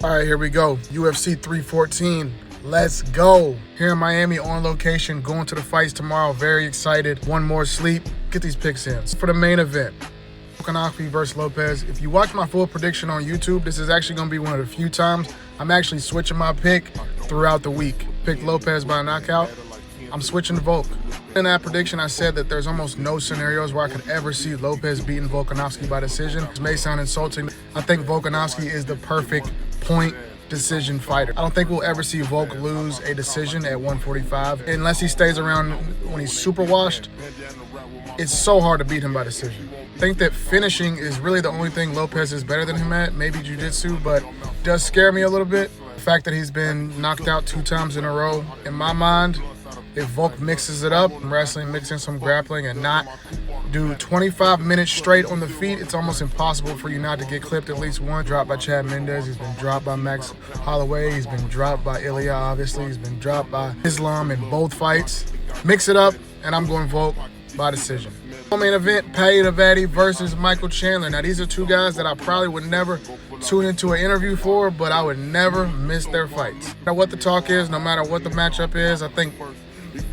All right, here we go. UFC 314. Let's go. Here in Miami on location, going to the fights tomorrow. Very excited. One more sleep. Get these picks in. For the main event, Volk versus Lopes. If you watch my full prediction on YouTube, this is actually going to be one of the few times I'm actually switching my pick throughout the week. Picked Lopes by knockout. I'm switching to Volk. In that prediction, I said that there's almost no scenarios where I could ever see Lopes beating Volkanovski by decision. This may sound insulting. I think Volkanovski is the perfect point decision fighter. I don't think we'll ever see Volk lose a decision at 145 unless he stays around when he's super washed. It's so hard to beat him by decision. I think that finishing is really the only thing Lopes is better than him at, maybe jiu-jitsu, but it does scare me a little bit. The fact that he's been knocked out 2 times in a row, in my mind, if Volk mixes it up, wrestling, mixing some grappling, and not do 25 minutes straight on the feet, it's almost impossible for you not to get clipped at least one. Dropped by Chad Mendez, he's been dropped by Max Holloway, he's been dropped by Ilya, obviously, he's been dropped by Islam in both fights. Mix it up, and I'm going Volk by decision. Main event, Paddy versus Michael Chandler. Now, these are 2 guys that I probably would never tune into an interview for, but I would never miss their fights. No matter what the talk is, no matter what the matchup is, I think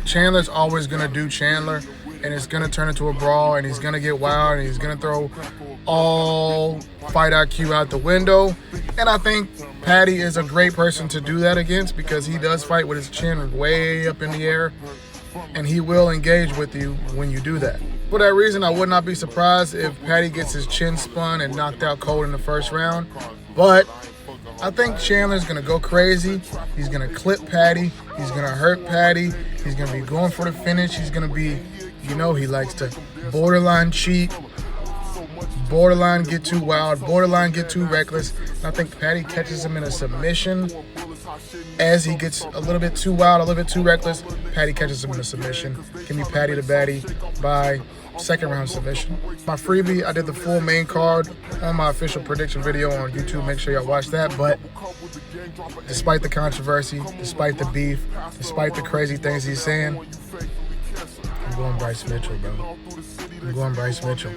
Chandler's always going to do Chandler, and it's going to turn into a brawl, and he's going to get wild, and he's going to throw all fight IQ out the window. And I think Paddy is a great person to do that against because he does fight with his chin way up in the air, and he will engage with you when you do that. For that reason, I would not be surprised if Paddy gets his chin spun and knocked out cold in the first round. But I think Chandler's going to go crazy. He's going to clip Paddy. He's going to hurt Paddy. He's going to be going for the finish. He's going to be, you know, he likes to borderline cheat, borderline get too wild, borderline get too reckless. And I think Paddy catches him in a submission. As he gets a little bit too wild, a little bit too reckless, Paddy catches him in a submission. Give me Paddy to Baddy by second round submission. My freebie, I did the full main card on my official prediction video on YouTube. Make sure y'all watch that. But despite the controversy, despite the beef, despite the crazy things he's saying, I'm going Bryce Mitchell, bro. I'm going Bryce Mitchell.